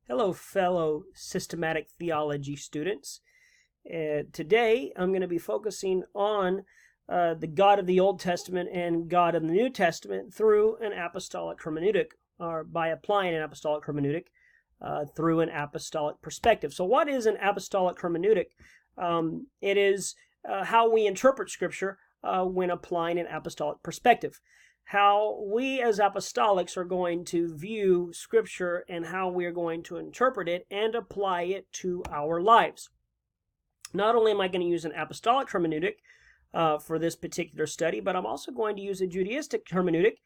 Hello, fellow systematic theology students. Today, I'm going to be focusing on the God of the Old Testament and God of the New Testament through an apostolic hermeneutic, or by applying an apostolic hermeneutic through an apostolic perspective. So what is an apostolic hermeneutic? It is how we interpret Scripture when applying an apostolic perspective. How we as apostolics are going to view Scripture and how we are going to interpret it and apply it to our lives. Not only am I going to use an apostolic hermeneutic for this particular study, but I'm also going to use a Judaistic hermeneutic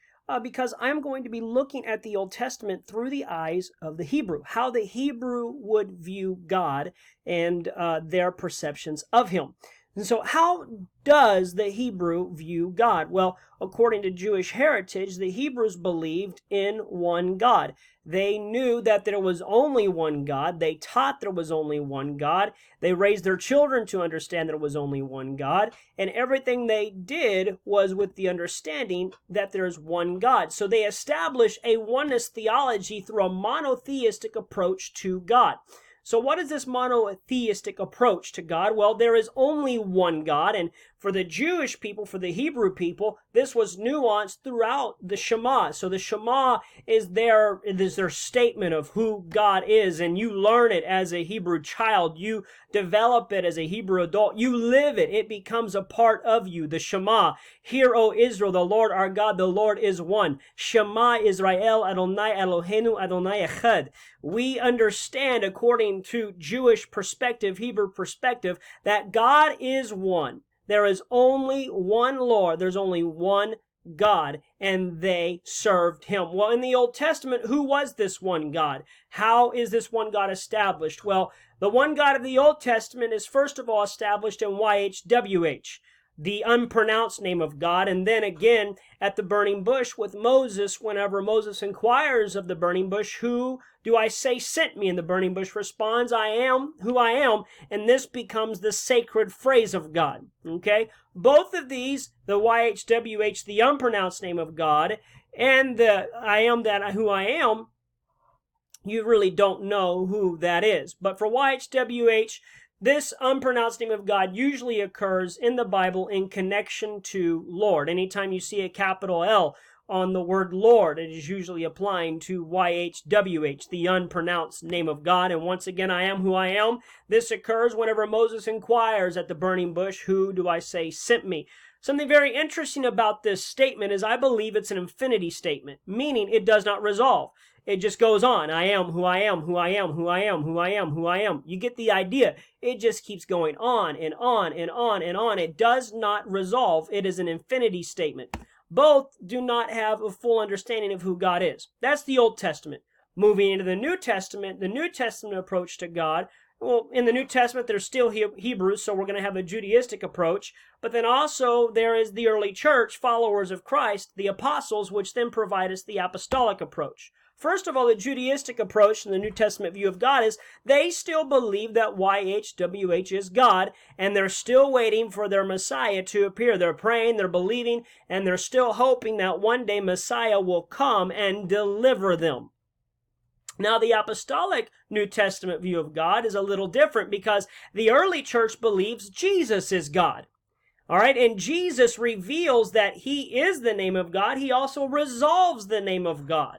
because I'm going to be looking at the Old Testament through the eyes of the Hebrew, how the Hebrew would view God and their perceptions of Him. And so how does the Hebrew view God? Well, according to Jewish heritage, the Hebrews believed in one God. They knew that there was only one God. They taught there was only one God. They raised their children to understand that there was only one God. And everything they did was with the understanding that there is one God. So they established a oneness theology through a monotheistic approach to God. So what is this monotheistic approach to God? Well, there is only one God, and for the Jewish people, for the Hebrew people, this was nuanced throughout the Shema. So the Shema is their statement of who God is, and you learn it as a Hebrew child. You develop it as a Hebrew adult. You live it. It becomes a part of you. The Shema. Hear, O Israel, the Lord our God, the Lord is one. Shema Israel, Adonai Eloheinu, Adonai Echad. We understand, according to Jewish perspective, Hebrew perspective, that God is one. There is only one Lord. There's only one God, and they served Him. Well, in the Old Testament, who was this one God? How is this one God established? Well, the one God of the Old Testament is first of all established in YHWH, the unpronounced name of God, and then again at the burning bush with Moses, whenever Moses inquires of the burning bush, who do I say sent me? And the burning bush responds, I am who I am, and this becomes the sacred phrase of God, okay? Both of these, the YHWH, the unpronounced name of God, and the I am that who I am, you really don't know who that is. But for YHWH, this unpronounced name of God usually occurs in the Bible in connection to Lord. Anytime you see a capital L on the word Lord, it is usually applying to YHWH, the unpronounced name of God. And once again, I am who I am. This occurs whenever Moses inquires at the burning bush, who do I say sent me? Something very interesting about this statement is I believe it's an infinity statement, meaning it does not resolve. It just goes on. I am who I am, who I am, who I am, who I am, who I am. You get the idea. It just keeps going on and on and on and on. It does not resolve. It is an infinity statement. Both do not have a full understanding of who God is. That's the Old Testament. Moving into the New Testament approach to God, well, in the New Testament, there's still Hebrews, so we're going to have a Judaistic approach. But then also there is the early church, followers of Christ, the apostles, which then provide us the apostolic approach. First of all, the Judaistic approach in the New Testament view of God is they still believe that YHWH is God, and they're still waiting for their Messiah to appear. They're praying, they're believing, and they're still hoping that one day Messiah will come and deliver them. Now, the apostolic New Testament view of God is a little different because the early church believes Jesus is God. All right, and Jesus reveals that He is the name of God. He also resolves the name of God.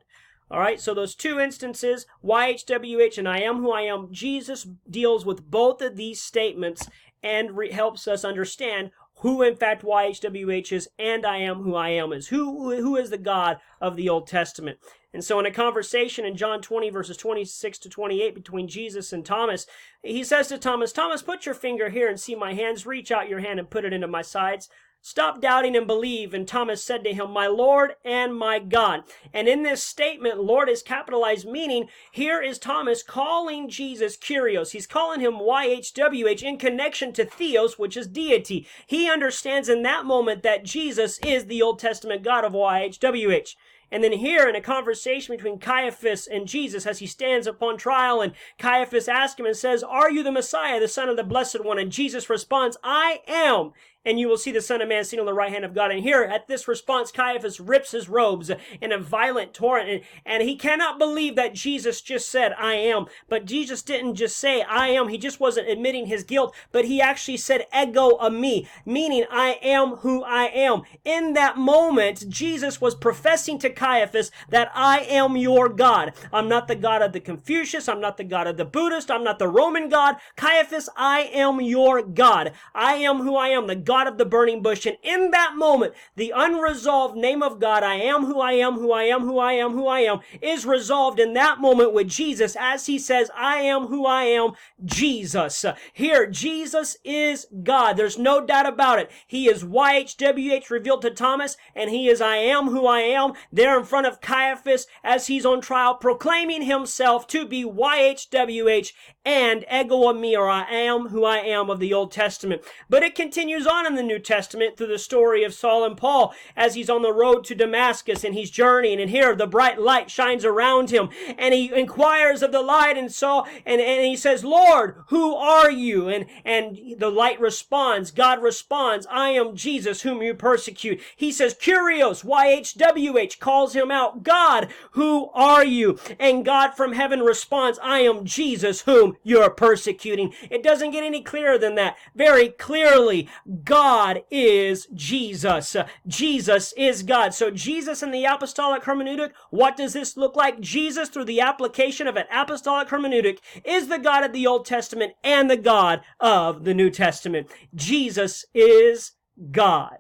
All right, so those two instances, YHWH and I am who I am, Jesus deals with both of these statements and helps us understand who in fact YHWH is and I am who I am is. Who is the God of the Old Testament? And so in a conversation in John 20 verses 26 to 28 between Jesus and Thomas, He says to Thomas, Thomas, put your finger here and see my hands. Reach out your hand and put it into my sides. Stop doubting and believe. And Thomas said to Him, my Lord and my God. And in this statement, Lord is capitalized, meaning here is Thomas calling Jesus Kyrios. He's calling Him YHWH in connection to Theos, which is deity. He understands in that moment that Jesus is the Old Testament God of YHWH. And then here in a conversation between Caiaphas and Jesus as He stands upon trial, and Caiaphas asks Him and says, are you the Messiah, the Son of the Blessed One? And Jesus responds, I am. and you will see the Son of Man sitting on the right hand of God. And here, at this response, Caiaphas rips his robes in a violent torrent, and he cannot believe that Jesus just said, I am. But Jesus didn't just say, I am. He just wasn't admitting his guilt, but he actually said, ego eimi, meaning I am who I am. In that moment, Jesus was professing to Caiaphas that I am your God. I'm not the God of the Confucius. I'm not the God of the Buddhist. I'm not the Roman God. Caiaphas, I am your God. I am who I am, the God of the burning bush. And in that moment, the unresolved name of God, I am who I am, who I am, who I am, who I am, is resolved in that moment with Jesus as he says, I am who I am, Jesus. Here, Jesus is God. There's no doubt about it. He is YHWH revealed to Thomas, and he is I am who I am there in front of Caiaphas as he's on trial, proclaiming himself to be YHWH and ego eimi, or I am who I am of the Old Testament. But it continues on in the New Testament through the story of Saul and Paul as he's on the road to Damascus and he's journeying, and here the bright light shines around him, and he inquires of the light and saw, and he says, Lord, who are you? And the light responds, God responds, I am Jesus whom you persecute. He says, Kyrios, YHWH, calls him out, God, who are you? And God from heaven responds, I am Jesus whom you're persecuting. It doesn't get any clearer than that. Very clearly, God is Jesus. Jesus is God. So Jesus in the Apostolic Hermeneutic, what does this look like? Jesus, through the application of an Apostolic Hermeneutic, is the God of the Old Testament and the God of the New Testament. Jesus is God.